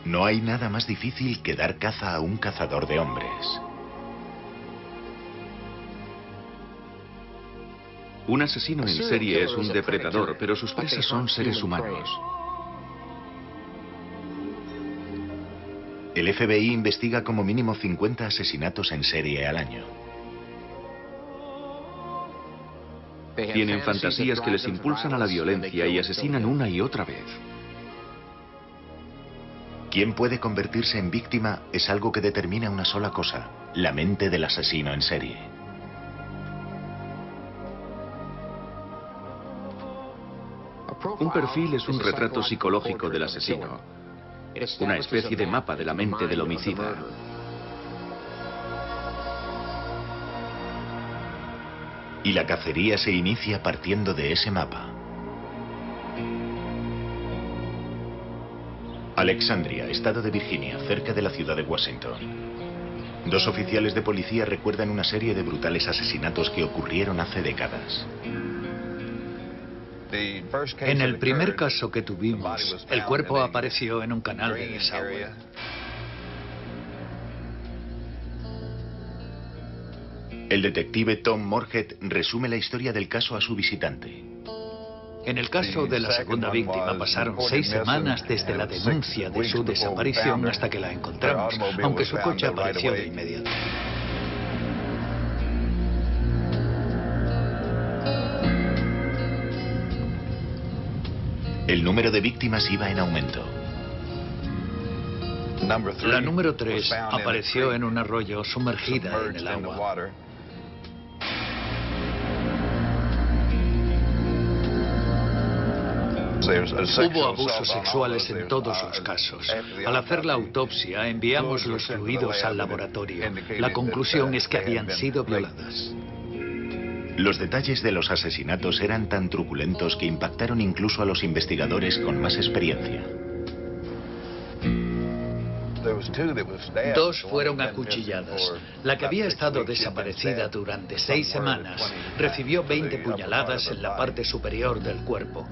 No hay nada más difícil que dar caza a un cazador de hombres. Un asesino en serie es un depredador, pero sus presas son seres humanos. El FBI investiga como mínimo 50 asesinatos en serie al año. Tienen fantasías que les impulsan a la violencia y asesinan una y otra vez. ¿Quién puede convertirse en víctima? Es algo que determina una sola cosa: la mente del asesino en serie. Un perfil es un retrato psicológico del asesino, una especie de mapa de la mente del homicida. Y la cacería se inicia partiendo de ese mapa. Alexandria, estado de Virginia, cerca de la ciudad de Washington. Dos oficiales de policía recuerdan una serie de brutales asesinatos que ocurrieron hace décadas. En el primer caso que tuvimos, el cuerpo apareció en un canal de desagüe. El detective Tom Morhead resume la historia del caso a su visitante. En el caso de la segunda víctima pasaron 6 semanas desde la denuncia de su desaparición hasta que la encontramos, aunque su coche apareció de inmediato. El número de víctimas iba en aumento. La número 3 apareció en un arroyo sumergida en el agua. Hubo abusos sexuales en todos los casos. Al hacer la autopsia, enviamos los fluidos al laboratorio. La conclusión es que habían sido violadas. Los detalles de los asesinatos eran tan truculentos que impactaron incluso a los investigadores con más experiencia. 2 fueron acuchilladas. La que había estado desaparecida durante 6 semanas recibió 20 puñaladas en la parte superior del cuerpo.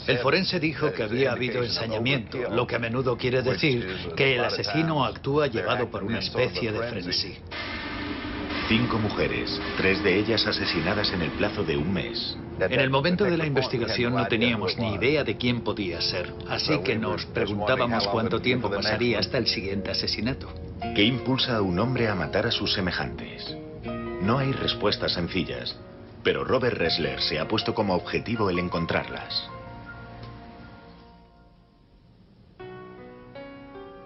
El forense dijo que había habido ensañamiento, lo que a menudo quiere decir que el asesino actúa llevado por una especie de frenesí. 5 mujeres, 3 de ellas asesinadas en el plazo de un mes. En el momento de la investigación no teníamos ni idea de quién podía ser, así que nos preguntábamos cuánto tiempo pasaría hasta el siguiente asesinato. ¿Qué impulsa a un hombre a matar a sus semejantes? No hay respuestas sencillas, pero Robert Ressler se ha puesto como objetivo el encontrarlas.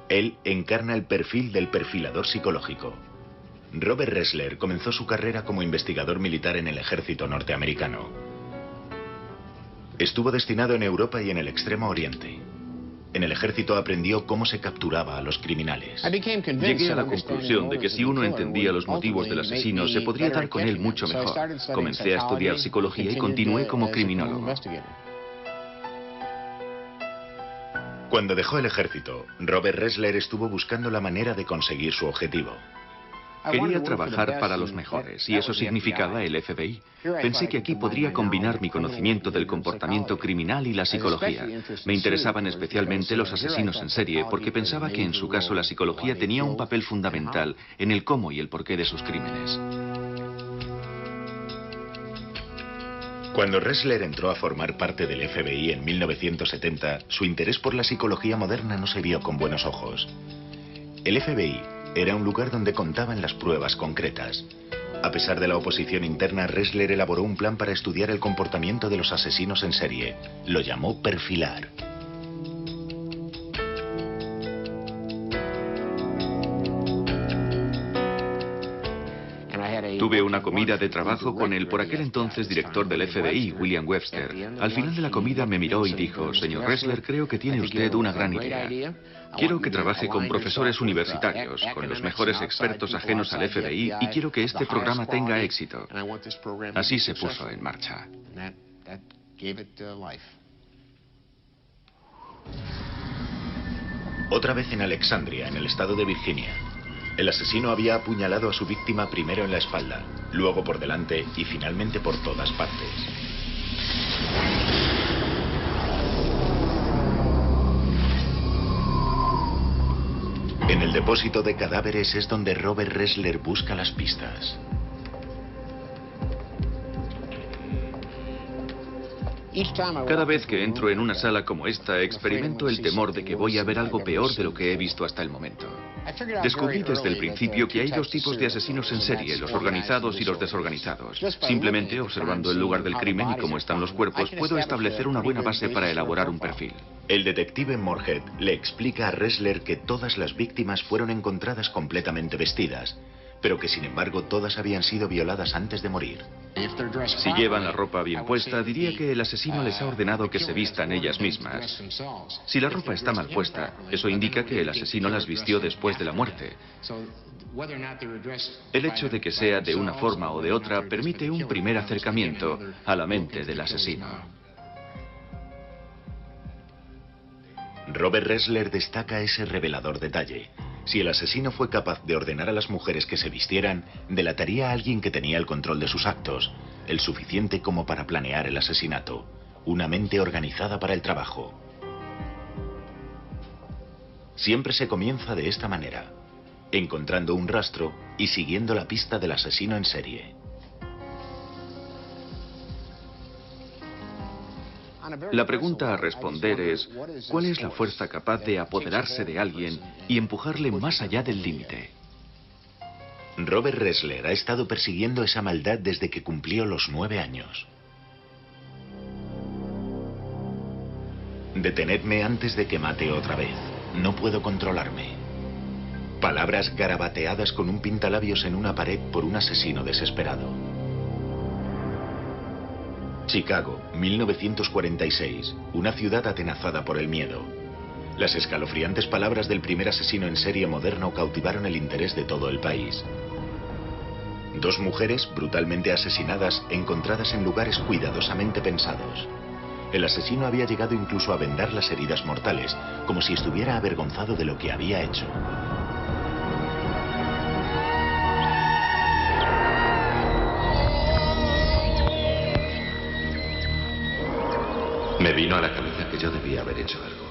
Él encarna el perfil del perfilador psicológico. Robert Ressler comenzó su carrera como investigador militar en el ejército norteamericano. Estuvo destinado en Europa y en el Extremo Oriente. En el ejército aprendió cómo se capturaba a los criminales. Llegué a la conclusión de que si uno entendía los motivos del asesino, se podría dar con él mucho mejor. Comencé a estudiar psicología y continué como criminólogo. Cuando dejó el ejército, Robert Ressler estuvo buscando la manera de conseguir su objetivo. Quería trabajar para los mejores, y eso significaba el FBI. Pensé que aquí podría combinar mi conocimiento del comportamiento criminal y la psicología. Me interesaban especialmente los asesinos en serie, porque pensaba que en su caso la psicología tenía un papel fundamental en el cómo y el porqué de sus crímenes. Cuando Ressler entró a formar parte del FBI en 1970, su interés por la psicología moderna no se vio con buenos ojos. El FBI era un lugar donde contaban las pruebas concretas. A pesar de la oposición interna, Ressler elaboró un plan para estudiar el comportamiento de los asesinos en serie. Lo llamó perfilar. Tuve una comida de trabajo con el por aquel entonces director del FBI, William Webster. Al final de la comida me miró y dijo: señor Ressler, creo que tiene usted una gran idea. Quiero que trabaje con profesores universitarios, con los mejores expertos ajenos al FBI, y quiero que este programa tenga éxito. Así se puso en marcha. Otra vez en Alexandria, en el estado de Virginia. El asesino había apuñalado a su víctima primero en la espalda, luego por delante y finalmente por todas partes. En el depósito de cadáveres es donde Robert Ressler busca las pistas. Cada vez que entro en una sala como esta, experimento el temor de que voy a ver algo peor de lo que he visto hasta el momento. Descubrí desde el principio que hay dos tipos de asesinos en serie, los organizados y los desorganizados. Simplemente observando el lugar del crimen y cómo están los cuerpos, puedo establecer una buena base para elaborar un perfil. El detective Moorhead le explica a Ressler que todas las víctimas fueron encontradas completamente vestidas, pero que sin embargo todas habían sido violadas antes de morir. Si llevan la ropa bien puesta, diría que el asesino les ha ordenado que se vistan ellas mismas. Si la ropa está mal puesta, eso indica que el asesino las vistió después de la muerte. El hecho de que sea de una forma o de otra permite un primer acercamiento a la mente del asesino. Robert Ressler destaca ese revelador detalle. Si el asesino fue capaz de ordenar a las mujeres que se vistieran, delataría a alguien que tenía el control de sus actos, el suficiente como para planear el asesinato, una mente organizada para el trabajo. Siempre se comienza de esta manera, encontrando un rastro y siguiendo la pista del asesino en serie. La pregunta a responder es, ¿cuál es la fuerza capaz de apoderarse de alguien y empujarle más allá del límite? Robert Ressler ha estado persiguiendo esa maldad desde que cumplió los 9 años. Detenedme antes de que mate otra vez. No puedo controlarme. Palabras garabateadas con un pintalabios en una pared por un asesino desesperado. Chicago, 1946, una ciudad atenazada por el miedo. Las escalofriantes palabras del primer asesino en serie moderno cautivaron el interés de todo el país. 2 mujeres brutalmente asesinadas, encontradas en lugares cuidadosamente pensados. El asesino había llegado incluso a vendar las heridas mortales, como si estuviera avergonzado de lo que había hecho. Me vino a la cabeza que yo debía haber hecho algo.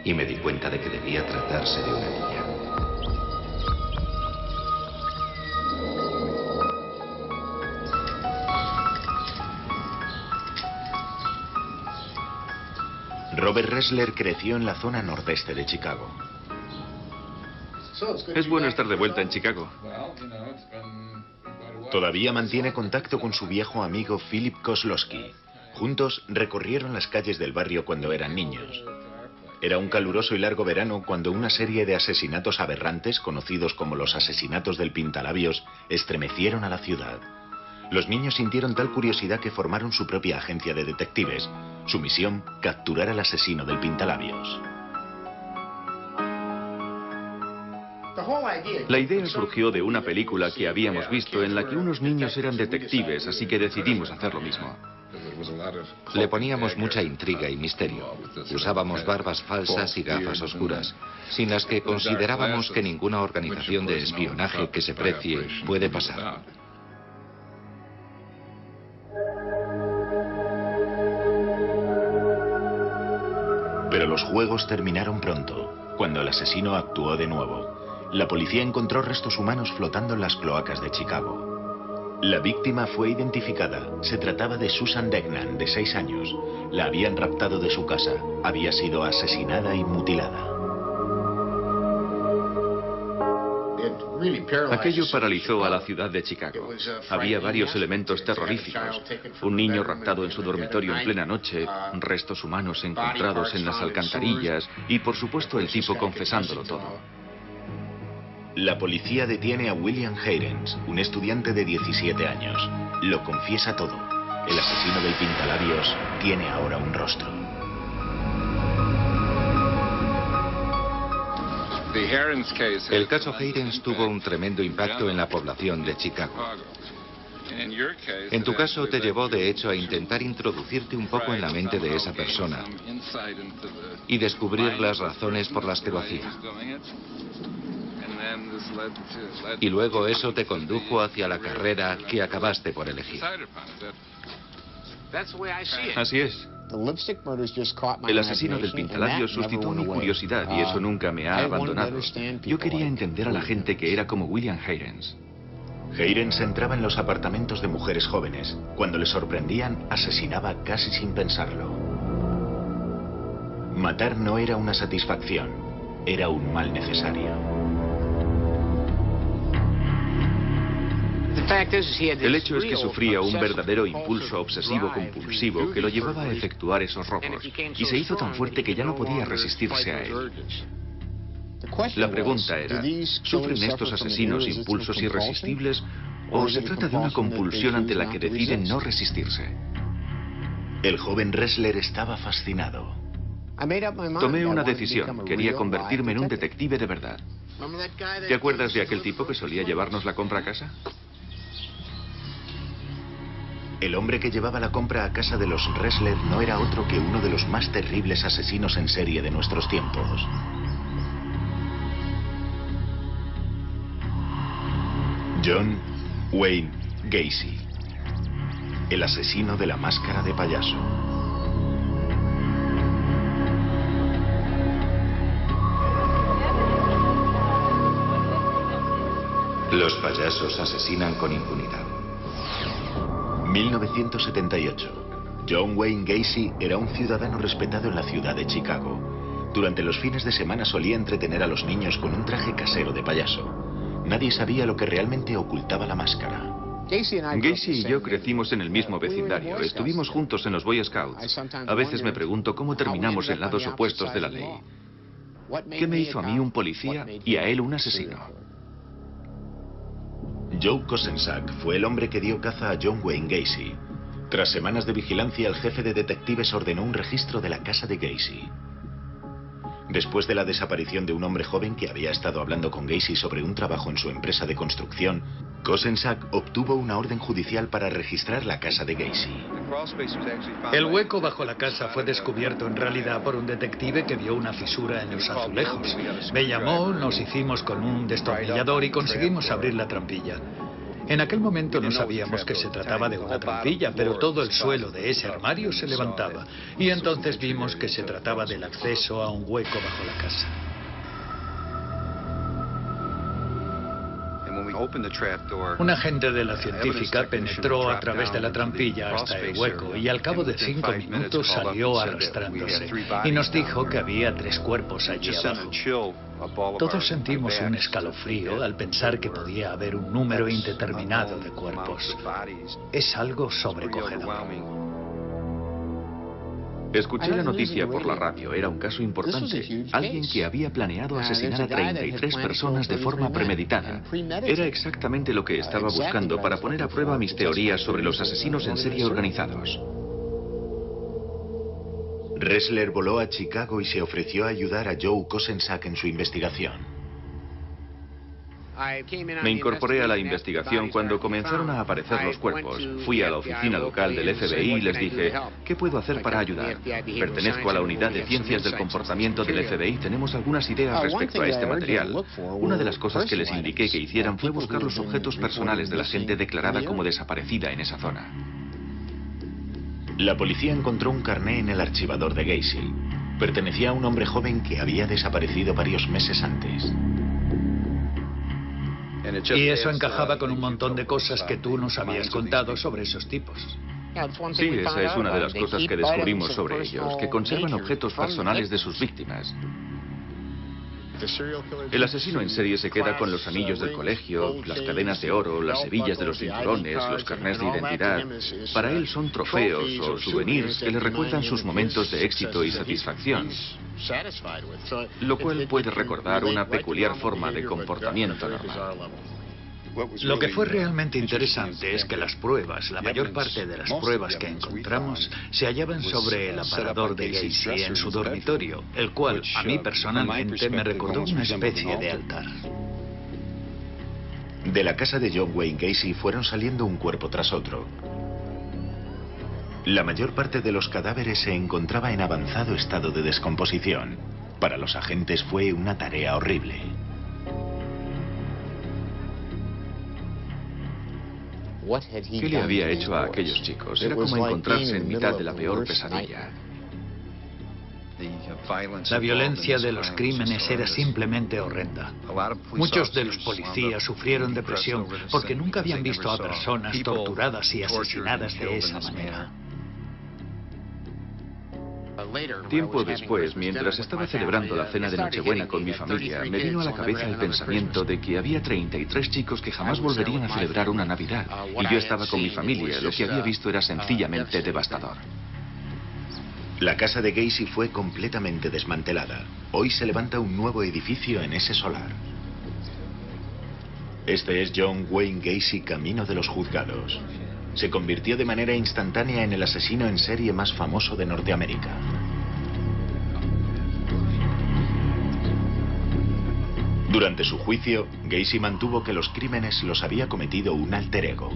Y me di cuenta de que debía tratarse de una niña. Robert Ressler creció en la zona nordeste de Chicago. Es bueno estar de vuelta en Chicago. Todavía mantiene contacto con su viejo amigo Philip Kozlowski. Juntos recorrieron las calles del barrio cuando eran niños. Era un caluroso y largo verano cuando una serie de asesinatos aberrantes, conocidos como los asesinatos del Pintalabios, estremecieron a la ciudad. Los niños sintieron tal curiosidad que formaron su propia agencia de detectives. Su misión, capturar al asesino del Pintalabios. La idea surgió de una película que habíamos visto en la que unos niños eran detectives, así que decidimos hacer lo mismo. Le poníamos mucha intriga y misterio. Usábamos barbas falsas y gafas oscuras, sin las que considerábamos que ninguna organización de espionaje que se precie puede pasar. Pero los juegos terminaron pronto, cuando el asesino actuó de nuevo. La policía encontró restos humanos flotando en las cloacas de Chicago. La víctima fue identificada. Se trataba de Susan Degnan, de 6 años. La habían raptado de su casa. Había sido asesinada y mutilada. Aquello paralizó a la ciudad de Chicago. Había varios elementos terroríficos. Un niño raptado en su dormitorio en plena noche, restos humanos encontrados en las alcantarillas y, por supuesto, el tipo confesándolo todo. La policía detiene a William Heirens, un estudiante de 17 años. Lo confiesa todo. El asesino del Pintalabios tiene ahora un rostro. El caso Heirens tuvo un tremendo impacto en la población de Chicago. En tu caso te llevó de hecho a intentar introducirte un poco en la mente de esa persona y descubrir las razones por las que lo hacía. Y luego eso te condujo hacia la carrera que acabaste por elegir. Así es. El asesino del pintalabios suscitó mi curiosidad y eso nunca me ha abandonado. Yo quería entender a la gente que era como William Heirens. Heirens entraba en los apartamentos de mujeres jóvenes. Cuando le sorprendían, asesinaba casi sin pensarlo. Matar no era una satisfacción, era un mal necesario. El hecho es que sufría un verdadero impulso obsesivo-compulsivo que lo llevaba a efectuar esos robos, y se hizo tan fuerte que ya no podía resistirse a él. La pregunta era, ¿sufren estos asesinos impulsos irresistibles o se trata de una compulsión ante la que deciden no resistirse? El joven Ressler estaba fascinado. Tomé una decisión, quería convertirme en un detective de verdad. ¿Te acuerdas de aquel tipo que solía llevarnos la compra a casa? El hombre que llevaba la compra a casa de los Ressler no era otro que uno de los más terribles asesinos en serie de nuestros tiempos. John Wayne Gacy, el asesino de la máscara de payaso. Los payasos asesinan con impunidad. 1978. John Wayne Gacy era un ciudadano respetado en la ciudad de Chicago. Durante los fines de semana solía entretener a los niños con un traje casero de payaso. Nadie sabía lo que realmente ocultaba la máscara. Gacy y yo crecimos en el mismo vecindario. Estuvimos juntos en los Boy Scouts. A veces me pregunto cómo terminamos en lados opuestos de la ley. ¿Qué me hizo a mí un policía y a él un asesino? Joe Kosenczak fue el hombre que dio caza a John Wayne Gacy. Tras semanas de vigilancia, el jefe de detectives ordenó un registro de la casa de Gacy. Después de la desaparición de un hombre joven que había estado hablando con Gacy sobre un trabajo en su empresa de construcción, Kosenczak obtuvo una orden judicial para registrar la casa de Gacy. El hueco bajo la casa fue descubierto en realidad por un detective que vio una fisura en los azulejos. Me llamó, nos hicimos con un destornillador y conseguimos abrir la trampilla. En aquel momento no sabíamos que se trataba de una trampilla, pero todo el suelo de ese armario se levantaba. Y entonces vimos que se trataba del acceso a un hueco bajo la casa. Un agente de la científica penetró a través de la trampilla hasta el hueco y al cabo de 5 minutos salió arrastrándose y nos dijo que había 3 cuerpos allí abajo. Todos sentimos un escalofrío al pensar que podía haber un número indeterminado de cuerpos. Es algo sobrecogedor. Escuché la noticia por la radio. Era un caso importante. Alguien que había planeado asesinar a 33 personas de forma premeditada. Era exactamente lo que estaba buscando para poner a prueba mis teorías sobre los asesinos en serie organizados. Ressler voló a Chicago y se ofreció a ayudar a Joe Kosenczak en su investigación. Me incorporé a la investigación cuando comenzaron a aparecer los cuerpos. Fui a la oficina local del FBI y les dije, ¿qué puedo hacer para ayudar? Pertenezco a la unidad de ciencias del comportamiento del FBI. Tenemos algunas ideas respecto a este material. Una de las cosas que les indiqué que hicieran fue buscar los objetos personales de la gente declarada como desaparecida en esa zona. La policía encontró un carné en el archivador de Gacy. Pertenecía a un hombre joven que había desaparecido varios meses antes. Y eso encajaba con un montón de cosas que tú nos habías contado sobre esos tipos. Sí, esa es una de las cosas que descubrimos sobre ellos, que conservan objetos personales de sus víctimas. El asesino en serie se queda con los anillos del colegio, las cadenas de oro, las hebillas de los cinturones, los carnés de identidad. Para él son trofeos o souvenirs que le recuerdan sus momentos de éxito y satisfacción, lo cual puede recordar una peculiar forma de comportamiento normal. Lo que fue realmente interesante es que las pruebas, la mayor parte de las pruebas que encontramos, se hallaban sobre el aparador de Gacy en su dormitorio, el cual, a mí personalmente, me recordó una especie de altar. De la casa de John Wayne Gacy fueron saliendo un cuerpo tras otro. La mayor parte de los cadáveres se encontraba en avanzado estado de descomposición. Para los agentes fue una tarea horrible. ¿Qué le había hecho a aquellos chicos? Era como encontrarse en mitad de la peor pesadilla. La violencia de los crímenes era simplemente horrenda. Muchos de los policías sufrieron depresión porque nunca habían visto a personas torturadas y asesinadas de esa manera. Tiempo después, mientras estaba celebrando la cena de Nochebuena con mi familia, me vino a la cabeza el pensamiento de que había 33 chicos que jamás volverían a celebrar una Navidad. Y yo estaba con mi familia. Lo que había visto era sencillamente devastador. La casa de Gacy fue completamente desmantelada. Hoy se levanta un nuevo edificio en ese solar. Este es John Wayne Gacy camino de los juzgados. Se convirtió de manera instantánea en el asesino en serie más famoso de Norteamérica. Durante su juicio, Gacy mantuvo que los crímenes los había cometido un alter ego.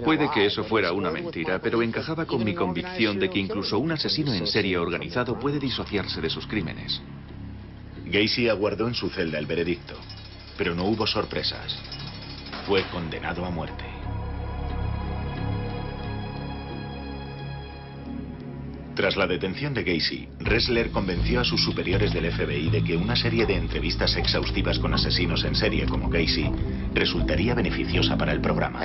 Puede que eso fuera una mentira, pero encajaba con mi convicción de que incluso un asesino en serie organizado puede disociarse de sus crímenes. Gacy aguardó en su celda el veredicto, pero no hubo sorpresas. Fue condenado a muerte. Tras la detención de Gacy, Ressler convenció a sus superiores del FBI de que una serie de entrevistas exhaustivas con asesinos en serie como Gacy resultaría beneficiosa para el programa.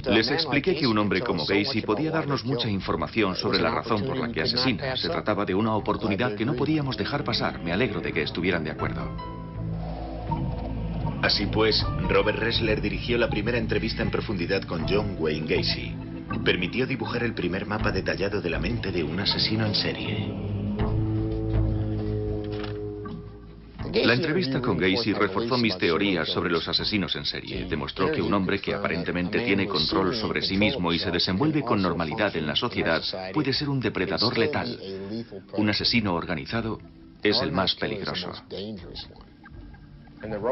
Les expliqué que un hombre como Gacy podía darnos mucha información sobre la razón por la que asesina. Se trataba de una oportunidad que no podíamos dejar pasar. Me alegro de que estuvieran de acuerdo. Así pues, Robert Ressler dirigió la primera entrevista en profundidad con John Wayne Gacy. Permitió dibujar el primer mapa detallado de la mente de un asesino en serie. La entrevista con Gacy reforzó mis teorías sobre los asesinos en serie. Demostró que un hombre que aparentemente tiene control sobre sí mismo y se desenvuelve con normalidad en la sociedad puede ser un depredador letal. Un asesino organizado es el más peligroso.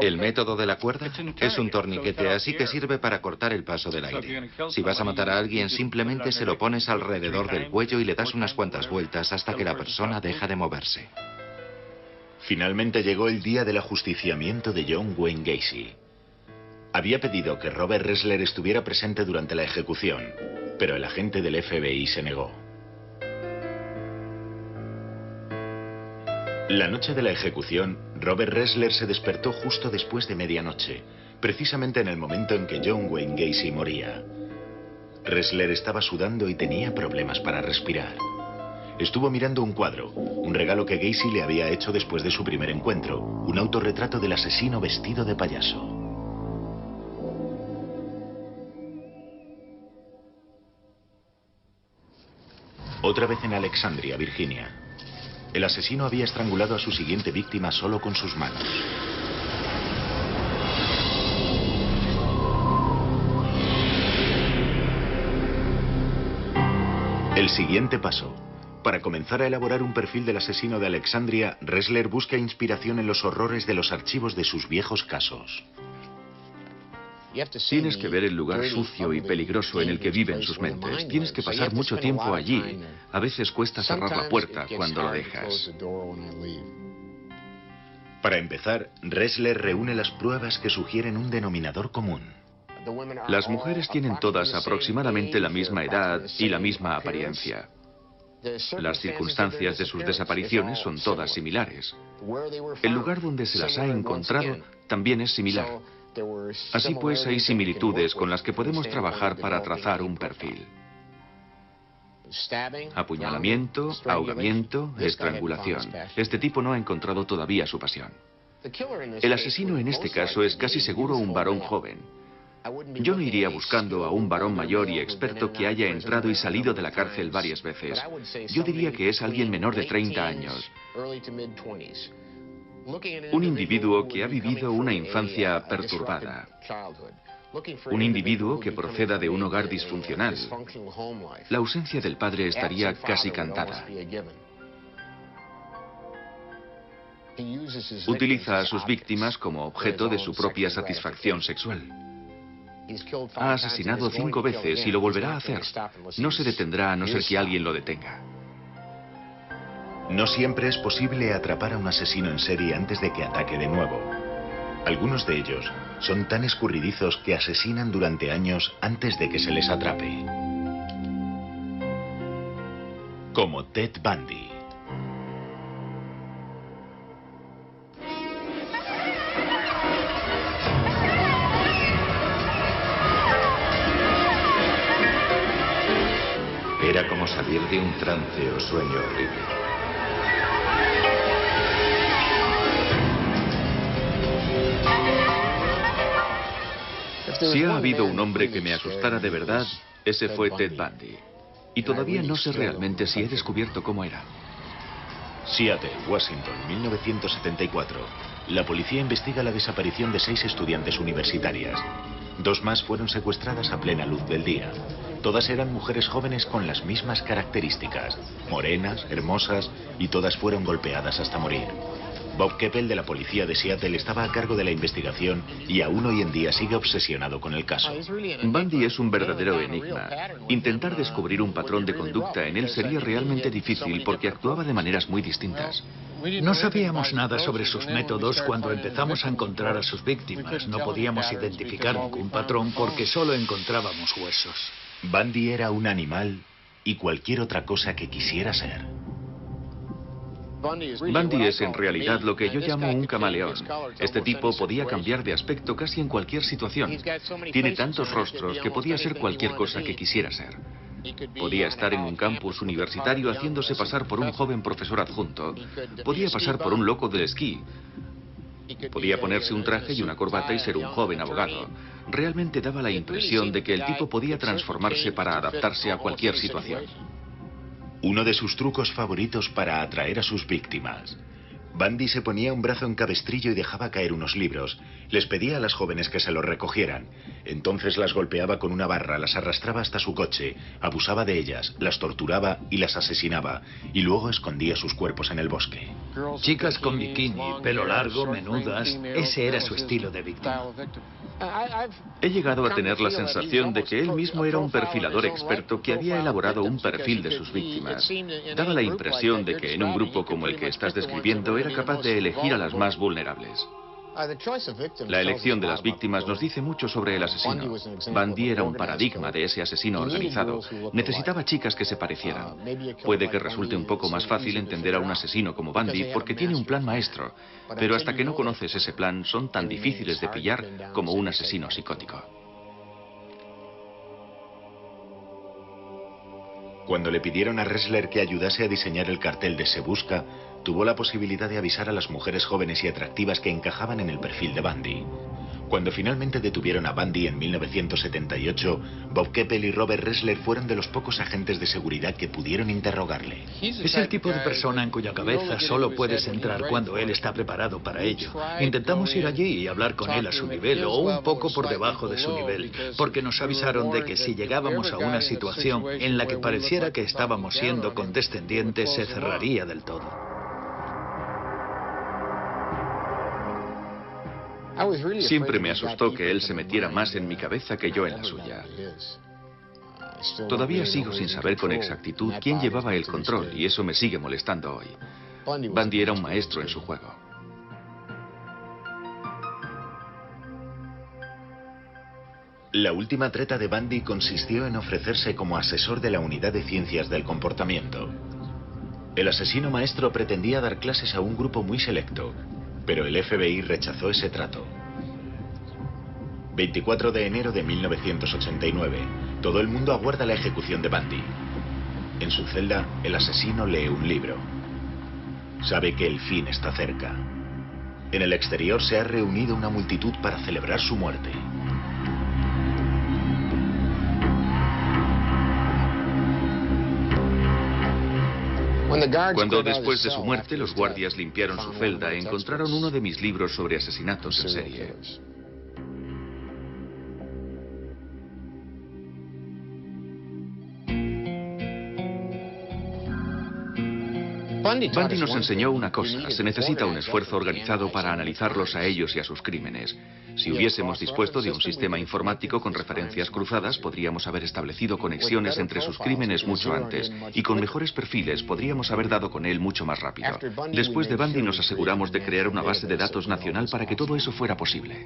El método de la cuerda es un torniquete, así que sirve para cortar el paso del aire. Si vas a matar a alguien, simplemente se lo pones alrededor del cuello y le das unas cuantas vueltas hasta que la persona deja de moverse. Finalmente llegó el día del ajusticiamiento de John Wayne Gacy. Había pedido que Robert Ressler estuviera presente durante la ejecución, pero el agente del FBI se negó. La noche de la ejecución, Robert Ressler se despertó justo después de medianoche, precisamente en el momento en que John Wayne Gacy moría. Ressler estaba sudando y tenía problemas para respirar. Estuvo mirando un cuadro, un regalo que Gacy le había hecho después de su primer encuentro, un autorretrato del asesino vestido de payaso. Otra vez en Alexandria, Virginia. El asesino había estrangulado a su siguiente víctima solo con sus manos. El siguiente paso. Para comenzar a elaborar un perfil del asesino de Alexandria, Ressler busca inspiración en los horrores de los archivos de sus viejos casos. Tienes que ver el lugar sucio y peligroso en el que viven sus mentes. Tienes que pasar mucho tiempo allí. A veces cuesta cerrar la puerta cuando la dejas. Para empezar, Ressler reúne las pruebas que sugieren un denominador común. Las mujeres tienen todas aproximadamente la misma edad y la misma apariencia. Las circunstancias de sus desapariciones son todas similares. El lugar donde se las ha encontrado también es similar. Así pues, hay similitudes con las que podemos trabajar para trazar un perfil. Apuñalamiento, ahogamiento, estrangulación. Este tipo no ha encontrado todavía su pasión. El asesino en este caso es casi seguro un varón joven. Yo no iría buscando a un varón mayor y experto que haya entrado y salido de la cárcel varias veces. Yo diría que es alguien menor de 30 años. Un individuo que ha vivido una infancia perturbada. Un individuo que proceda de un hogar disfuncional. La ausencia del padre estaría casi cantada. Utiliza a sus víctimas como objeto de su propia satisfacción sexual. Ha asesinado 5 veces y lo volverá a hacer. No se detendrá a no ser que alguien lo detenga. No siempre es posible atrapar a un asesino en serie antes de que ataque de nuevo. Algunos de ellos Son tan escurridizos que asesinan durante años antes de que se les atrape. Como Ted Bundy. Era como salir de un trance o sueño horrible. Si ha habido un hombre que me asustara de verdad, ese fue Ted Bundy. Y todavía no sé realmente si he descubierto cómo era. Seattle, Washington, 1974. La policía investiga la desaparición de 6 estudiantes universitarias. 2 más fueron secuestradas a plena luz del día. Todas eran mujeres jóvenes con las mismas características, morenas, hermosas, y todas fueron golpeadas hasta morir. Bob Keppel, de la policía de Seattle, estaba a cargo de la investigación y aún hoy en día sigue obsesionado con el caso. Bundy es un verdadero enigma. Intentar descubrir un patrón de conducta en él sería realmente difícil porque actuaba de maneras muy distintas. No sabíamos nada sobre sus métodos cuando empezamos a encontrar a sus víctimas. No podíamos identificar ningún patrón porque solo encontrábamos huesos. Bundy era un animal y cualquier otra cosa que quisiera ser. Bundy es en realidad lo que yo llamo un camaleón. Este tipo podía cambiar de aspecto casi en cualquier situación. Tiene tantos rostros que podía ser cualquier cosa que quisiera ser. Podía estar en un campus universitario haciéndose pasar por un joven profesor adjunto. Podía pasar por un loco del esquí. Podía ponerse un traje y una corbata y ser un joven abogado. Realmente daba la impresión de que el tipo podía transformarse para adaptarse a cualquier situación. Uno de sus trucos favoritos para atraer a sus víctimas. Bundy se ponía un brazo en cabestrillo y dejaba caer unos libros. Les pedía a las jóvenes que se los recogieran. Entonces las golpeaba con una barra, las arrastraba hasta su coche, abusaba de ellas, las torturaba y las asesinaba, y luego escondía sus cuerpos en el bosque. Chicas con bikini, pelo largo, menudas, ese era su estilo de víctima. He llegado a tener la sensación de que él mismo era un perfilador experto que había elaborado un perfil de sus víctimas. Daba la impresión de que en un grupo como el que estás describiendo era capaz de elegir a las más vulnerables. La elección de las víctimas nos dice mucho sobre el asesino. Bundy era un paradigma de ese asesino organizado. Necesitaba chicas que se parecieran. Puede que resulte un poco más fácil entender a un asesino como Bundy porque tiene un plan maestro, pero hasta que no conoces ese plan son tan difíciles de pillar como un asesino psicótico. Cuando le pidieron a Ressler que ayudase a diseñar el cartel de Se Busca, tuvo la posibilidad de avisar a las mujeres jóvenes y atractivas que encajaban en el perfil de Bundy. Cuando finalmente detuvieron a Bundy en 1978, Bob Keppel y Robert Ressler fueron de los pocos agentes de seguridad que pudieron interrogarle. Es el tipo de persona en cuya cabeza solo puedes entrar cuando él está preparado para ello. Intentamos ir allí y hablar con él a su nivel o un poco por debajo de su nivel, porque nos avisaron de que si llegábamos a una situación en la que pareciera que estábamos siendo condescendientes, se cerraría del todo. Siempre me asustó que él se metiera más en mi cabeza que yo en la suya. Todavía sigo sin saber con exactitud quién llevaba el control y eso me sigue molestando hoy. Bundy era un maestro en su juego. La última treta de Bundy consistió en ofrecerse como asesor de la Unidad de Ciencias del Comportamiento. El asesino maestro pretendía dar clases a un grupo muy selecto, pero el FBI rechazó ese trato. 24 de enero de 1989. Todo el mundo aguarda la ejecución de Bundy. En su celda, el asesino lee un libro. Sabe que el fin está cerca. En el exterior se ha reunido una multitud para celebrar su muerte. Cuando después de su muerte los guardias limpiaron su celda, encontraron uno de mis libros sobre asesinatos en serie. Bundy nos enseñó una cosa: se necesita un esfuerzo organizado para analizarlos a ellos y a sus crímenes. Si hubiésemos dispuesto de un sistema informático con referencias cruzadas, podríamos haber establecido conexiones entre sus crímenes mucho antes, y con mejores perfiles podríamos haber dado con él mucho más rápido. Después de Bundy nos aseguramos de crear una base de datos nacional para que todo eso fuera posible.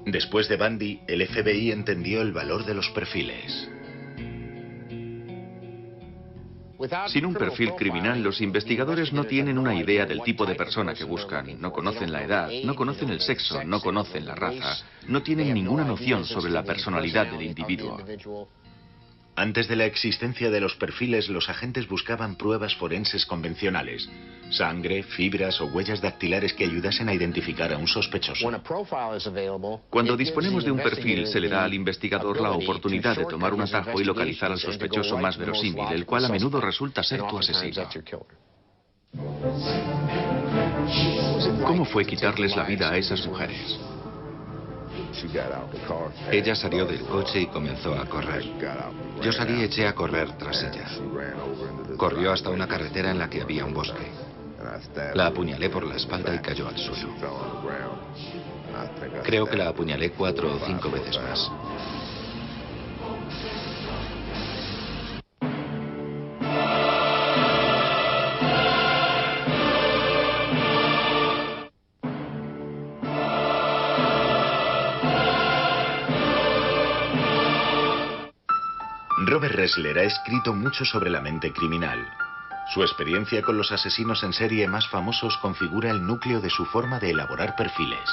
Después de Bundy, el FBI entendió el valor de los perfiles. Sin un perfil criminal, los investigadores no tienen una idea del tipo de persona que buscan. No conocen la edad, no conocen el sexo, no conocen la raza, no tienen ninguna noción sobre la personalidad del individuo. Antes de la existencia de los perfiles, los agentes buscaban pruebas forenses convencionales: sangre, fibras o huellas dactilares que ayudasen a identificar a un sospechoso. Cuando disponemos de un perfil, se le da al investigador la oportunidad de tomar un atajo y localizar al sospechoso más verosímil, el cual a menudo resulta ser tu asesino. ¿Cómo fue quitarles la vida a esas mujeres? Ella salió del coche y comenzó a correr. Yo salí y eché a correr tras ella. Corrió hasta una carretera en la que había un bosque. La apuñalé por la espalda y cayó al suelo. Creo que la apuñalé 4 o 5 veces más. Robert Ressler ha escrito mucho sobre la mente criminal. Su experiencia con los asesinos en serie más famosos configura el núcleo de su forma de elaborar perfiles.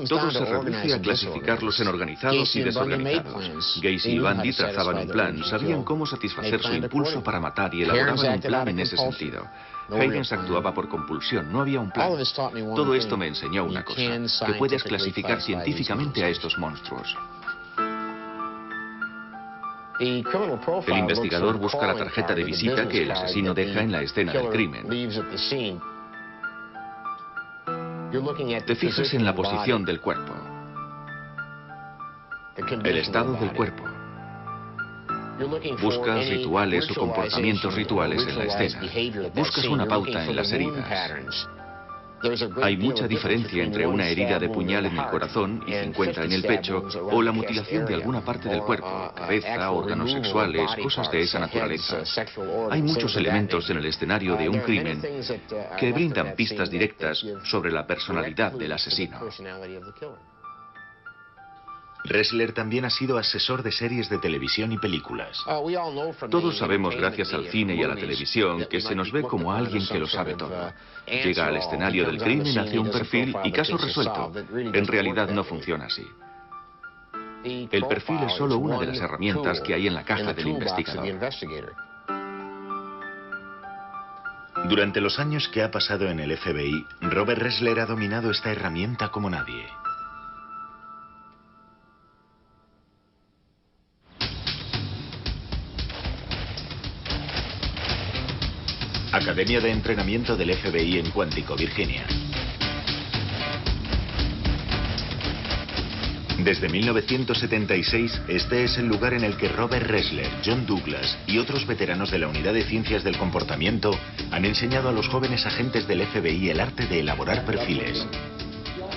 Todo se reduce a clasificarlos en organizados y desorganizados. Gacy y Bundy trazaban un plan, sabían cómo satisfacer su impulso para matar y elaboraban un plan en ese sentido. Higgins actuaba por compulsión, no había un plan. Todo esto me enseñó una cosa, que puedes clasificar científicamente a estos monstruos. El investigador busca la tarjeta de visita que el asesino deja en la escena del crimen. Te fijas en la posición del cuerpo, el estado del cuerpo. Buscas rituales o comportamientos rituales en la escena. Buscas una pauta en las heridas. Hay mucha diferencia entre una herida de puñal en el corazón y 50 en el pecho, o la mutilación de alguna parte del cuerpo, cabeza, órganos sexuales, cosas de esa naturaleza. Hay muchos elementos en el escenario de un crimen que brindan pistas directas sobre la personalidad del asesino. Ressler también ha sido asesor de series de televisión y películas. Todos sabemos, gracias al cine y a la televisión, que se nos ve como alguien que lo sabe todo. Llega al escenario del crimen, hace un perfil y caso resuelto. En realidad no funciona así. El perfil es solo una de las herramientas que hay en la caja del investigador. Durante los años que ha pasado en el FBI, Robert Ressler ha dominado esta herramienta como nadie. Academia de Entrenamiento del FBI en Quantico, Virginia. Desde 1976, este es el lugar en el que Robert Ressler, John Douglas y otros veteranos de la Unidad de Ciencias del Comportamiento han enseñado a los jóvenes agentes del FBI el arte de elaborar perfiles.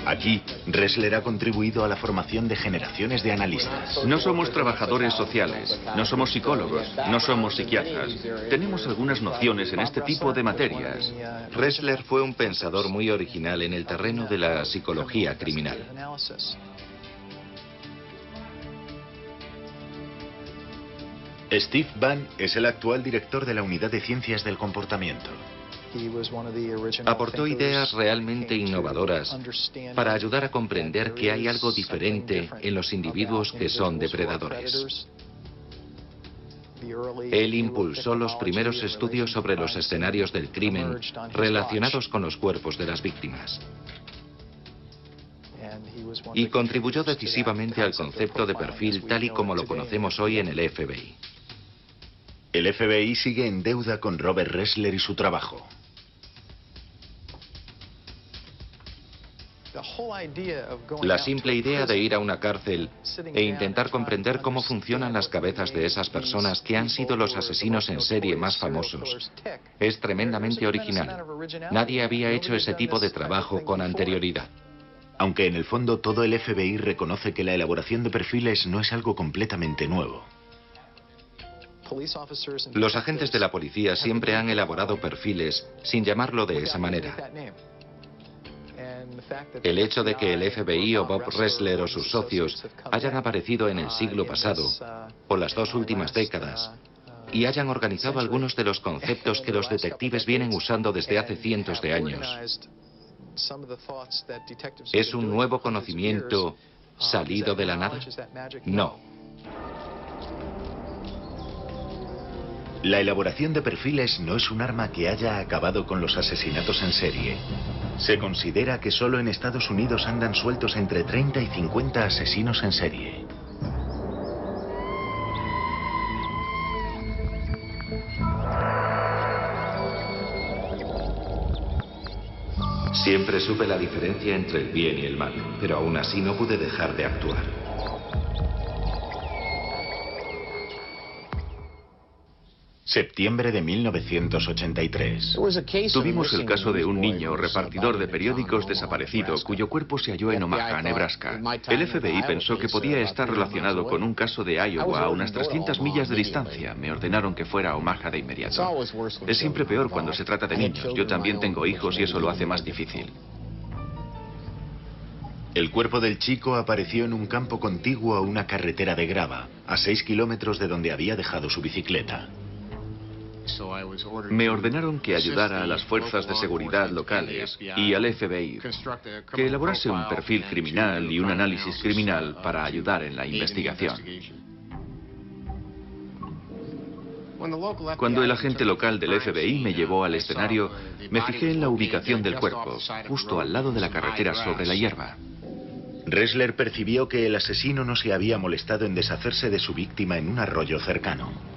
Aquí, Ressler ha contribuido a la formación de generaciones de analistas. No somos trabajadores sociales, no somos psicólogos, no somos psiquiatras. Tenemos algunas nociones en este tipo de materias. Ressler fue un pensador muy original en el terreno de la psicología criminal. Steve Bann es el actual director de la Unidad de Ciencias del Comportamiento. Aportó ideas realmente innovadoras para ayudar a comprender que hay algo diferente en los individuos que son depredadores. Él impulsó los primeros estudios sobre los escenarios del crimen relacionados con los cuerpos de las víctimas. Y contribuyó decisivamente al concepto de perfil tal y como lo conocemos hoy en el FBI. El FBI sigue en deuda con Robert Ressler y su trabajo. La simple idea de ir a una cárcel e intentar comprender cómo funcionan las cabezas de esas personas que han sido los asesinos en serie más famosos es tremendamente original. Nadie había hecho ese tipo de trabajo con anterioridad. Aunque en el fondo todo el FBI reconoce que la elaboración de perfiles no es algo completamente nuevo. Los agentes de la policía siempre han elaborado perfiles sin llamarlo de esa manera. El hecho de que el FBI o Bob Ressler o sus socios hayan aparecido en el siglo pasado o las 2 últimas décadas y hayan organizado algunos de los conceptos que los detectives vienen usando desde hace cientos de años, ¿es un nuevo conocimiento salido de la nada? No. La elaboración de perfiles no es un arma que haya acabado con los asesinatos en serie. Se considera que solo en Estados Unidos andan sueltos entre 30 y 50 asesinos en serie. Siempre supe la diferencia entre el bien y el mal, pero aún así no pude dejar de actuar. Septiembre de 1983. Tuvimos el caso de un niño repartidor de periódicos desaparecido cuyo cuerpo se halló en Omaha, Nebraska. El FBI pensó que podía estar relacionado con un caso de Iowa a unas 300 millas de distancia. Me ordenaron que fuera a Omaha de inmediato. Es siempre peor cuando se trata de niños. Yo también tengo hijos y eso lo hace más difícil. El cuerpo del chico apareció en un campo contiguo a una carretera de grava, a 6 kilómetros de donde había dejado su bicicleta. Me ordenaron que ayudara a las fuerzas de seguridad locales y al FBI que elaborase un perfil criminal y un análisis criminal para ayudar en la investigación. Cuando el agente local del FBI me llevó al escenario, me fijé en la ubicación del cuerpo, justo al lado de la carretera sobre la hierba. Ressler percibió que el asesino no se había molestado en deshacerse de su víctima en un arroyo cercano.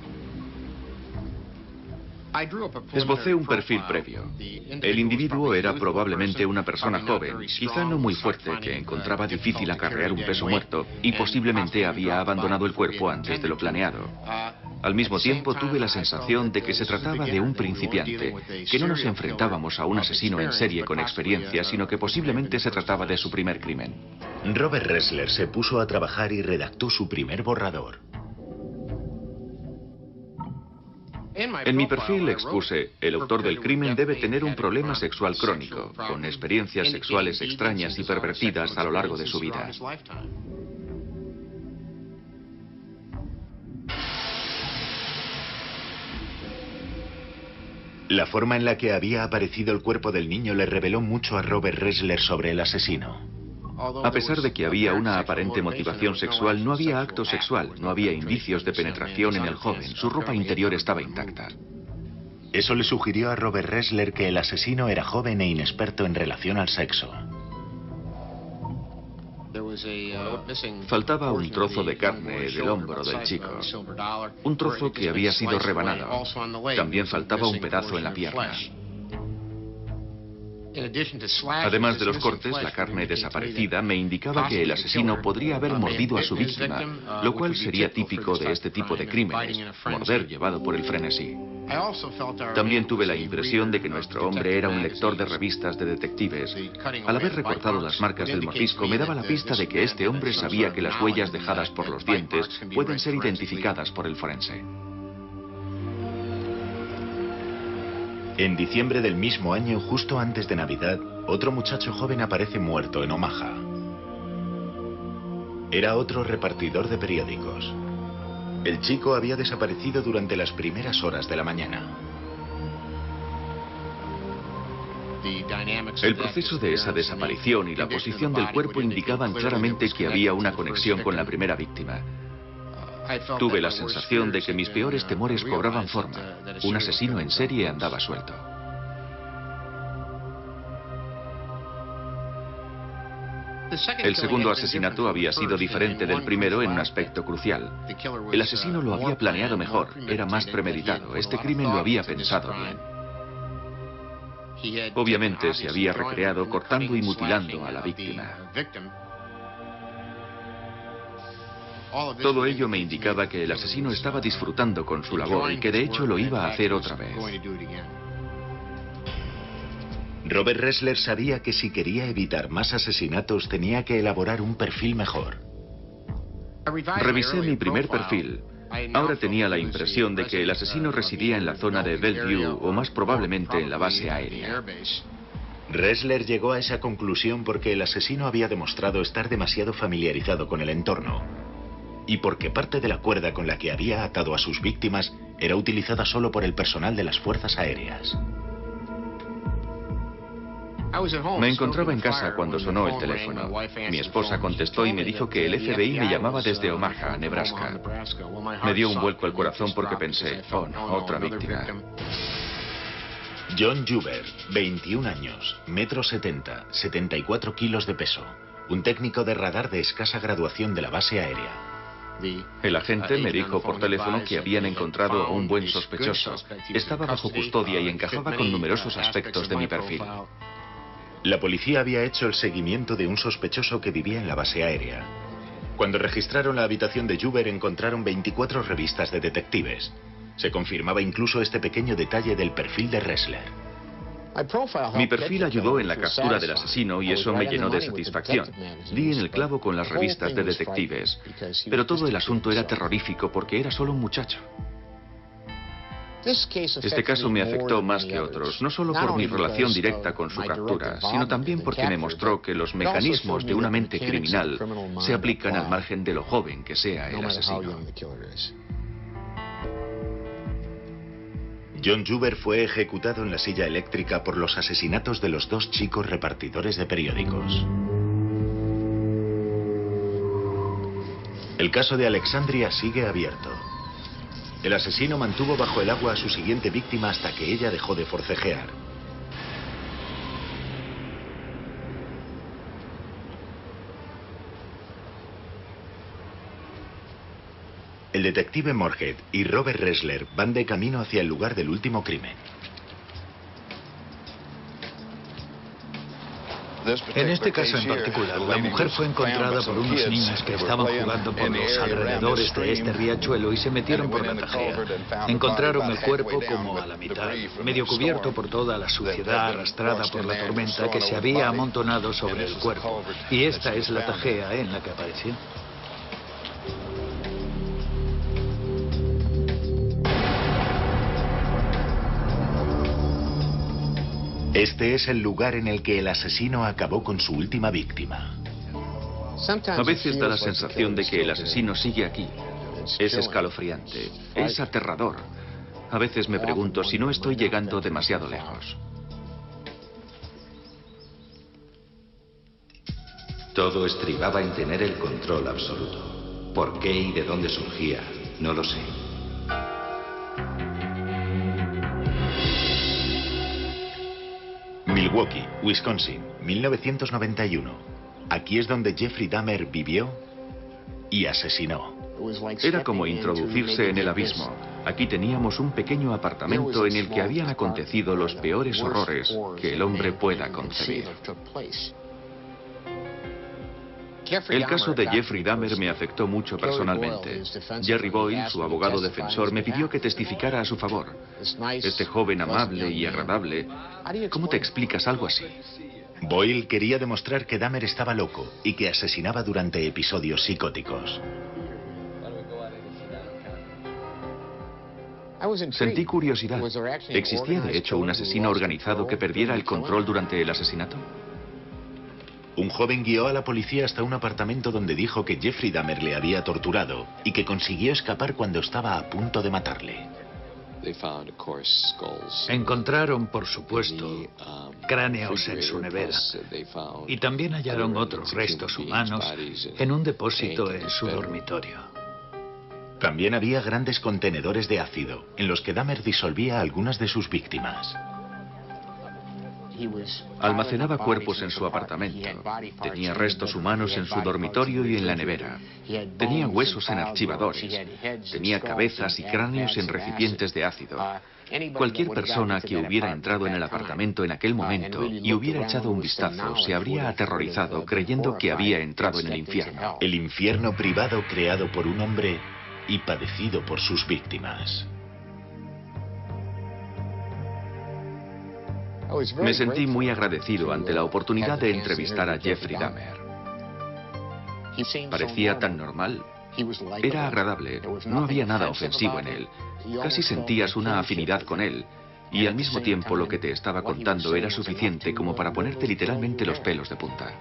Esbocé un perfil previo. El individuo era probablemente una persona joven, quizá no muy fuerte, que encontraba difícil acarrear un peso muerto y posiblemente había abandonado el cuerpo antes de lo planeado. Al mismo tiempo tuve la sensación de que se trataba de un principiante, que no nos enfrentábamos a un asesino en serie con experiencia, sino que posiblemente se trataba de su primer crimen. Robert Ressler se puso a trabajar y redactó su primer borrador. En mi perfil expuse, el autor del crimen debe tener un problema sexual crónico, con experiencias sexuales extrañas y pervertidas a lo largo de su vida. La forma en la que había aparecido el cuerpo del niño le reveló mucho a Robert Ressler sobre el asesino. A pesar de que había una aparente motivación sexual, no había acto sexual, no había indicios de penetración en el joven, su ropa interior estaba intacta. Eso le sugirió a Robert Ressler que el asesino era joven e inexperto en relación al sexo. Faltaba un trozo de carne del hombro del chico, un trozo que había sido rebanado. También faltaba un pedazo en la pierna. Además de los cortes, la carne desaparecida me indicaba que el asesino podría haber mordido a su víctima, lo cual sería típico de este tipo de crímenes, morder llevado por el frenesí. También tuve la impresión de que nuestro hombre era un lector de revistas de detectives. Al haber recortado las marcas del mordisco, me daba la pista de que este hombre sabía que las huellas dejadas por los dientes pueden ser identificadas por el forense. En diciembre del mismo año, justo antes de Navidad, otro muchacho joven aparece muerto en Omaha. Era otro repartidor de periódicos. El chico había desaparecido durante las primeras horas de la mañana. El proceso de esa desaparición y la posición del cuerpo indicaban claramente que había una conexión con la primera víctima. Tuve la sensación de que mis peores temores cobraban forma. Un asesino en serie andaba suelto. El segundo asesinato había sido diferente del primero en un aspecto crucial. El asesino lo había planeado mejor, era más premeditado. Este crimen lo había pensado bien. Obviamente se había recreado cortando y mutilando a la víctima. Todo ello me indicaba que el asesino estaba disfrutando con su labor y que de hecho lo iba a hacer otra vez. Robert Ressler sabía que si quería evitar más asesinatos tenía que elaborar un perfil mejor. Revisé mi primer perfil. Ahora tenía la impresión de que el asesino residía en la zona de Bellevue o más probablemente en la base aérea. Ressler llegó a esa conclusión porque el asesino había demostrado estar demasiado familiarizado con el entorno y porque parte de la cuerda con la que había atado a sus víctimas era utilizada solo por el personal de las fuerzas aéreas. Me encontraba en casa cuando sonó el teléfono. Mi esposa contestó y me dijo que el FBI me llamaba desde Omaha, Nebraska. Me dio un vuelco al corazón porque pensé, oh no, otra víctima. John Juber, 21 años, 1,70 m, 74 kilos de peso. Un técnico de radar de escasa graduación de la base aérea. El agente me dijo por teléfono que habían encontrado a un buen sospechoso. Estaba bajo custodia y encajaba con numerosos aspectos de mi perfil. La policía había hecho el seguimiento de un sospechoso que vivía en la base aérea. Cuando registraron la habitación de Juber encontraron 24 revistas de detectives. Se confirmaba incluso este pequeño detalle del perfil de Ressler. Mi perfil ayudó en la captura del asesino y eso me llenó de satisfacción. Di en el clavo con las revistas de detectives. Pero todo el asunto era terrorífico porque era solo un muchacho. Este caso me afectó más que otros, no solo por mi relación directa con su captura, sino también porque me mostró que los mecanismos de una mente criminal se aplican al margen de lo joven que sea el asesino. John Juber fue ejecutado en la silla eléctrica por los asesinatos de los 2 chicos repartidores de periódicos. El caso de Alexandria sigue abierto. El asesino mantuvo bajo el agua a su siguiente víctima hasta que ella dejó de forcejear. El detective Moorhead y Robert Ressler van de camino hacia el lugar del último crimen. En este caso en particular, la mujer fue encontrada por unos niños que estaban jugando por los alrededores de este riachuelo y se metieron por la tajea. Encontraron el cuerpo como a la mitad, medio cubierto por toda la suciedad arrastrada por la tormenta que se había amontonado sobre el cuerpo. Y esta es la tajea en la que apareció. Este es el lugar en el que el asesino acabó con su última víctima. A veces da la sensación de que el asesino sigue aquí. Es escalofriante, es aterrador. A veces me pregunto si no estoy llegando demasiado lejos. Todo estribaba en tener el control absoluto. ¿Por qué y de dónde surgía? No lo sé. Milwaukee, Wisconsin, 1991. Aquí es donde Jeffrey Dahmer vivió y asesinó. Era como introducirse en el abismo. Aquí teníamos un pequeño apartamento en el que habían acontecido los peores horrores que el hombre pueda concebir. El caso de Jeffrey Dahmer me afectó mucho personalmente. Jerry Boyle, su abogado defensor, me pidió que testificara a su favor. Este joven amable y agradable, ¿cómo te explicas algo así? Boyle quería demostrar que Dahmer estaba loco y que asesinaba durante episodios psicóticos. Sentí curiosidad. ¿Existía de hecho un asesino organizado que perdiera el control durante el asesinato? Un joven guió a la policía hasta un apartamento donde dijo que Jeffrey Dahmer le había torturado y que consiguió escapar cuando estaba a punto de matarle. Encontraron, por supuesto, cráneos en su nevera y también hallaron otros restos humanos en un depósito en su dormitorio. También había grandes contenedores de ácido en los que Dahmer disolvía a algunas de sus víctimas. Almacenaba cuerpos en su apartamento. Tenía restos humanos en su dormitorio y en la nevera. Tenía huesos en archivadores. Tenía cabezas y cráneos en recipientes de ácido. Cualquier persona que hubiera entrado en el apartamento en aquel momento y hubiera echado un vistazo se habría aterrorizado creyendo que había entrado en el infierno. El infierno privado creado por un hombre y padecido por sus víctimas. Me sentí muy agradecido ante la oportunidad de entrevistar a Jeffrey Dahmer. Parecía tan normal. Era agradable. No había nada ofensivo en él. Casi sentías una afinidad con él. Y al mismo tiempo lo que te estaba contando era suficiente como para ponerte literalmente los pelos de punta.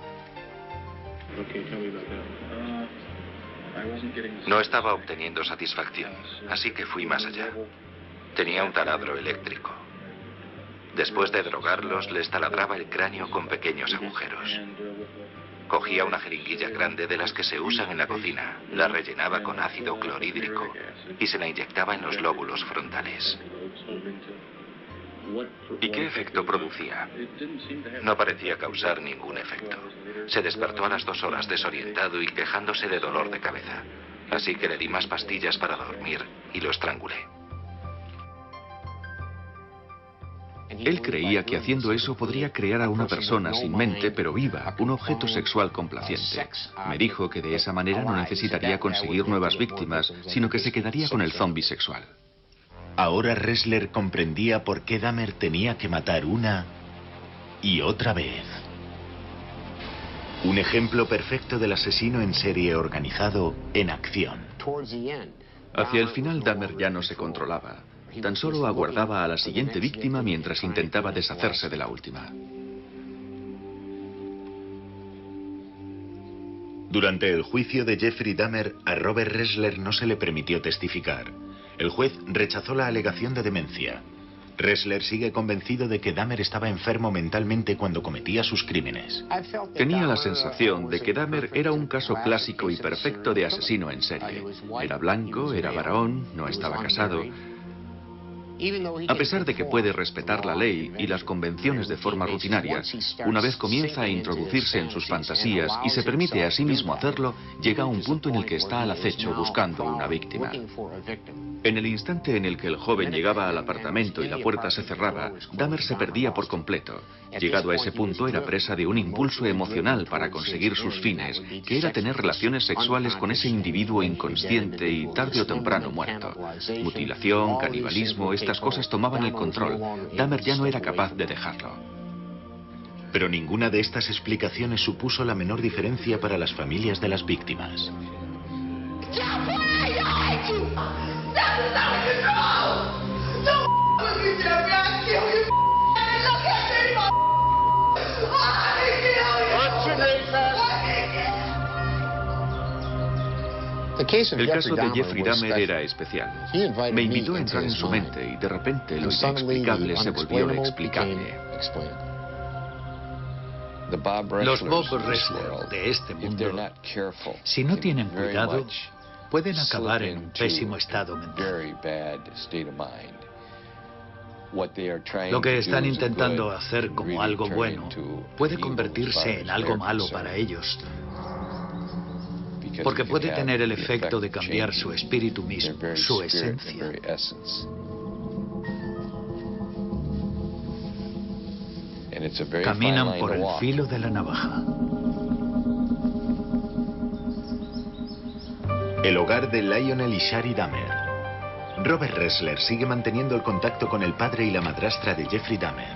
No estaba obteniendo satisfacción, así que fui más allá. Tenía un taladro eléctrico. Después de drogarlos, les taladraba el cráneo con pequeños agujeros. Cogía una jeringuilla grande de las que se usan en la cocina, la rellenaba con ácido clorhídrico y se la inyectaba en los lóbulos frontales. ¿Y qué efecto producía? No parecía causar ningún efecto. Se despertó a las 2 horas desorientado y quejándose de dolor de cabeza. Así que le di más pastillas para dormir y lo estrangulé. Él creía que haciendo eso podría crear a una persona sin mente pero viva, un objeto sexual complaciente. Me dijo que de esa manera no necesitaría conseguir nuevas víctimas, sino que se quedaría con el zombi sexual. Ahora Ressler comprendía por qué Dahmer tenía que matar una y otra vez. Un ejemplo perfecto del asesino en serie organizado en acción. Hacia el final Dahmer ya no se controlaba. Tan solo aguardaba a la siguiente víctima mientras intentaba deshacerse de la última. Durante el juicio de Jeffrey Dahmer, a Robert Ressler no se le permitió testificar. El juez rechazó la alegación de demencia. Ressler sigue convencido de que Dahmer estaba enfermo mentalmente cuando cometía sus crímenes. Tenía la sensación de que Dahmer era un caso clásico y perfecto de asesino en serie. Era blanco, era varón, no estaba casado. A pesar de que puede respetar la ley y las convenciones de forma rutinaria, una vez comienza a introducirse en sus fantasías y se permite a sí mismo hacerlo, llega a un punto en el que está al acecho buscando una víctima. En el instante en el que el joven llegaba al apartamento y la puerta se cerraba, Dahmer se perdía por completo. Llegado a ese punto, era presa de un impulso emocional para conseguir sus fines, que era tener relaciones sexuales con ese individuo inconsciente y tarde o temprano muerto. Mutilación, canibalismo, estas cosas tomaban el control. Dahmer ya no era capaz de dejarlo. Pero ninguna de estas explicaciones supuso la menor diferencia para las familias de las víctimas. El caso de Jeffrey Dahmer era especial. Me invitó a entrar en su mente y de repente lo inexplicable se volvió explicable. Los Bob Ressler de este mundo, si no tienen cuidado, pueden acabar en un pésimo estado mental. Lo que están intentando hacer como algo bueno puede convertirse en algo malo para ellos, porque puede tener el efecto de cambiar su espíritu mismo, su esencia. Caminan por el filo de la navaja. El hogar de Lionel y Shari Dahmer. Robert Ressler sigue manteniendo el contacto con el padre y la madrastra de Jeffrey Dahmer.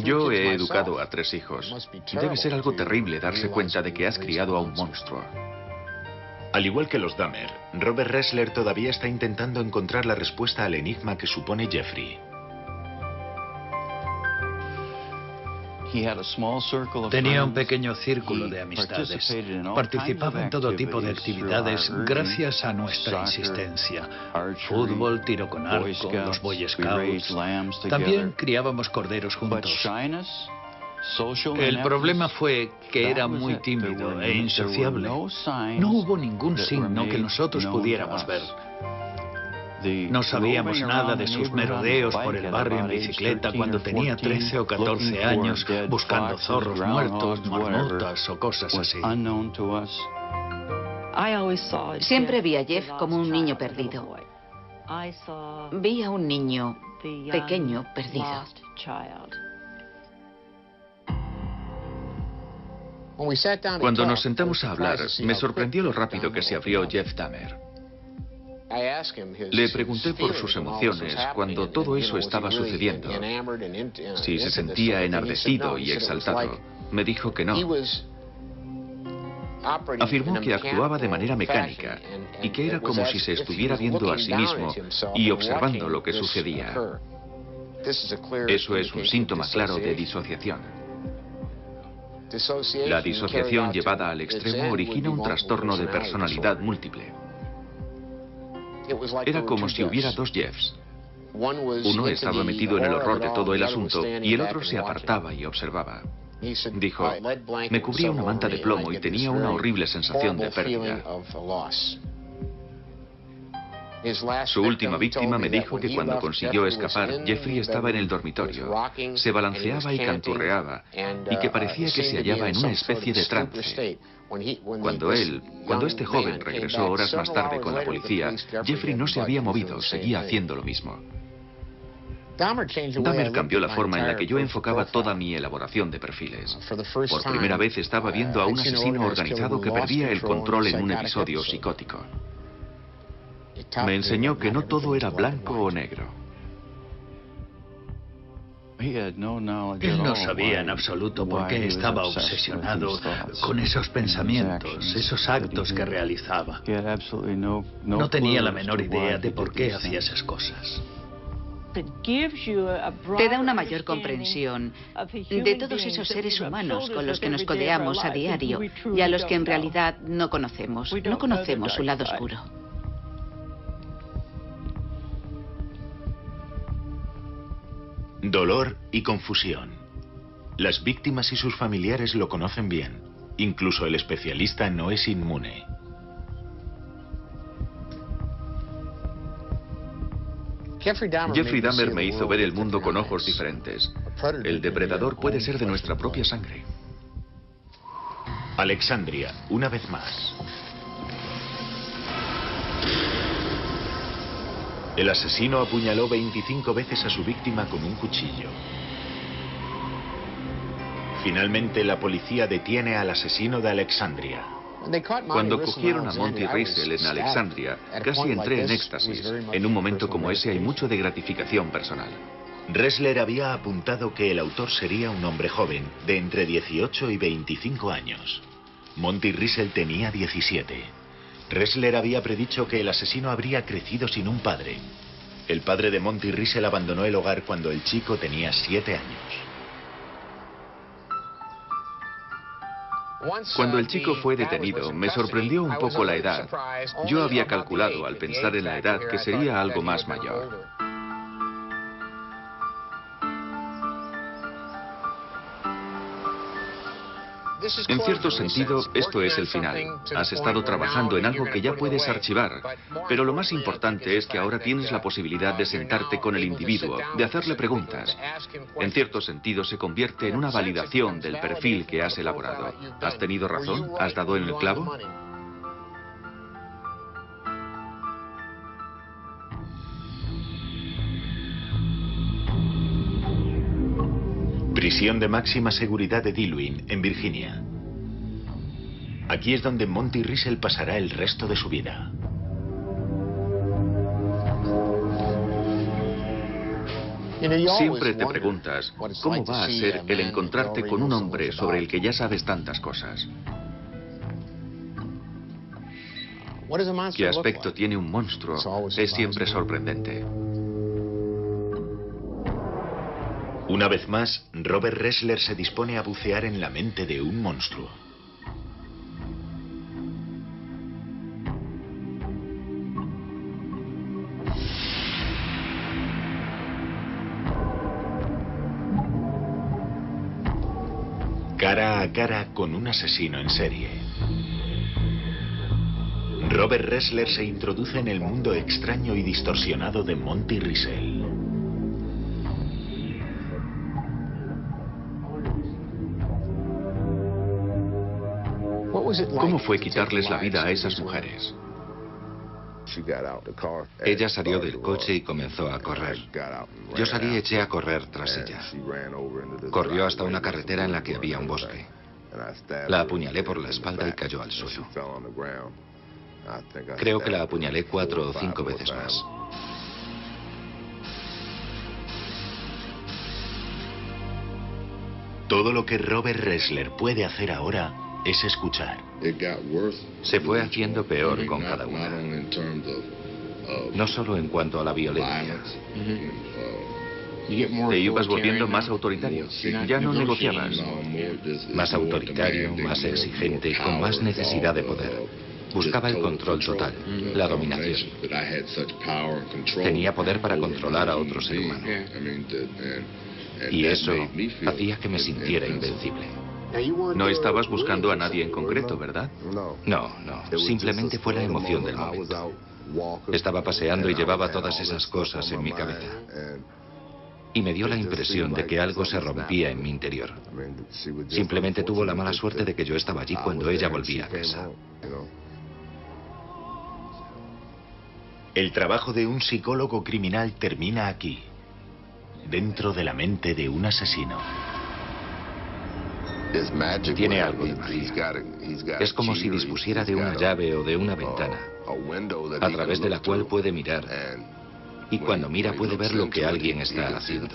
Yo he educado a 3 hijos. Debe ser algo terrible darse cuenta de que has criado a un monstruo. Al igual que los Dahmer, Robert Ressler todavía está intentando encontrar la respuesta al enigma que supone Jeffrey. Tenía un pequeño círculo de amistades. Participaba en todo tipo de actividades gracias a nuestra insistencia. Fútbol, tiro con arco, los Boy Scouts. También criábamos corderos juntos. El problema fue que era muy tímido e insociable. No hubo ningún signo que nosotros pudiéramos ver. No sabíamos nada de sus merodeos por el barrio en bicicleta cuando tenía 13 o 14 años, buscando zorros muertos, marmotas o cosas así. Siempre vi a Jeff como un niño perdido. Vi a un niño pequeño perdido. Cuando nos sentamos a hablar, me sorprendió lo rápido que se abrió Jeff Dahmer. Le pregunté por sus emociones cuando todo eso estaba sucediendo. Si se sentía enardecido y exaltado. Me dijo que no. Afirmó que actuaba de manera mecánica y que era como si se estuviera viendo a sí mismo y observando lo que sucedía. Eso es un síntoma claro de disociación. La disociación llevada al extremo origina un trastorno de personalidad múltiple. Era como si hubiera dos Jeffs. Uno estaba metido en el horror de todo el asunto y el otro se apartaba y observaba. Dijo, me cubría una manta de plomo y tenía una horrible sensación de pérdida. Su última víctima me dijo que cuando consiguió escapar, Jeffrey estaba en el dormitorio, se balanceaba y canturreaba, y que parecía que se hallaba en una especie de trance. Cuando este joven regresó horas más tarde con la policía, Jeffrey no se había movido, seguía haciendo lo mismo. Dahmer cambió la forma en la que yo enfocaba toda mi elaboración de perfiles. Por primera vez estaba viendo a un asesino organizado que perdía el control en un episodio psicótico. Me enseñó que no todo era blanco o negro. Él no sabía en absoluto por qué estaba obsesionado con esos pensamientos, esos actos que realizaba. No tenía la menor idea de por qué hacía esas cosas. Te da una mayor comprensión de todos esos seres humanos con los que nos codeamos a diario y a los que en realidad no conocemos. No conocemos su lado oscuro. Dolor y confusión. Las víctimas y sus familiares lo conocen bien. Incluso el especialista no es inmune. Jeffrey Dahmer me hizo ver el mundo con ojos diferentes. El depredador puede ser de nuestra propia sangre. Alexandria, una vez más. El asesino apuñaló 25 veces a su víctima con un cuchillo. Finalmente, la policía detiene al asesino de Alexandria. Cuando cogieron a Monty Riesel en Alexandria, casi entré en éxtasis. En un momento como ese hay mucho de gratificación personal. Ressler había apuntado que el autor sería un hombre joven, de entre 18 y 25 años. Monty Riesel tenía 17. Ressler había predicho que el asesino habría crecido sin un padre. El padre de Monty Riesel abandonó el hogar cuando el chico tenía 7 años. Cuando el chico fue detenido, me sorprendió un poco la edad. Yo había calculado, al pensar en la edad, que sería algo más mayor. En cierto sentido, esto es el final. Has estado trabajando en algo que ya puedes archivar, pero lo más importante es que ahora tienes la posibilidad de sentarte con el individuo, de hacerle preguntas. En cierto sentido, se convierte en una validación del perfil que has elaborado. ¿Has tenido razón? ¿Has dado en el clavo? Prisión de máxima seguridad de Dillwyn, en Virginia. Aquí es donde Monty Riesel pasará el resto de su vida. Siempre te preguntas, ¿cómo va a ser el encontrarte con un hombre sobre el que ya sabes tantas cosas? ¿Qué aspecto tiene un monstruo? Es siempre sorprendente. Una vez más, Robert Ressler se dispone a bucear en la mente de un monstruo. Cara a cara con un asesino en serie. Robert Ressler se introduce en el mundo extraño y distorsionado de Monty Riesel. ¿Cómo fue quitarles la vida a esas mujeres? Ella salió del coche y comenzó a correr. Yo salí y eché a correr tras ella. Corrió hasta una carretera en la que había un bosque. La apuñalé por la espalda y cayó al suelo. Creo que la apuñalé 4 o 5 veces más. Todo lo que Robert Ressler puede hacer ahora es escuchar. Se fue haciendo peor con cada una. No solo en cuanto a la violencia. Te ibas volviendo más autoritario. Ya no negociabas. Más autoritario, más exigente, con más necesidad de poder. Buscaba el control total, la dominación. Tenía poder para controlar a otro ser humano. Y eso hacía que me sintiera invencible. No estabas buscando a nadie en concreto, ¿verdad? No, simplemente fue la emoción del momento. Estaba paseando y llevaba todas esas cosas en mi cabeza. Y me dio la impresión de que algo se rompía en mi interior. Simplemente tuvo la mala suerte de que yo estaba allí cuando ella volvía a casa. El trabajo de un psicólogo criminal termina aquí, dentro de la mente de un asesino. Tiene algo de magia. Es como si dispusiera de una llave o de una ventana, a través de la cual puede mirar. Y cuando mira puede ver lo que alguien está haciendo.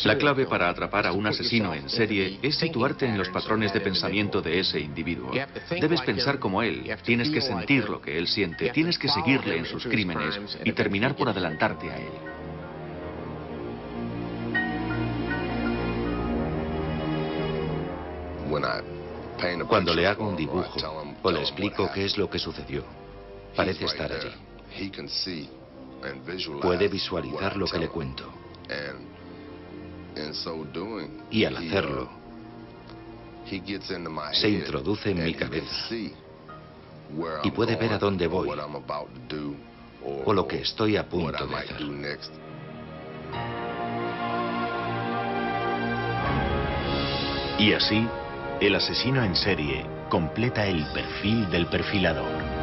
La clave para atrapar a un asesino en serie es situarte en los patrones de pensamiento de ese individuo. Debes pensar como él, tienes que sentir lo que él siente, tienes que seguirle en sus crímenes y terminar por adelantarte a él. Cuando le hago un dibujo o le explico qué es lo que sucedió, parece estar allí. Puede visualizar lo que le cuento. Y al hacerlo, se introduce en mi cabeza y puede ver a dónde voy o lo que estoy a punto de hacer. Y así, el asesino en serie completa el perfil del perfilador.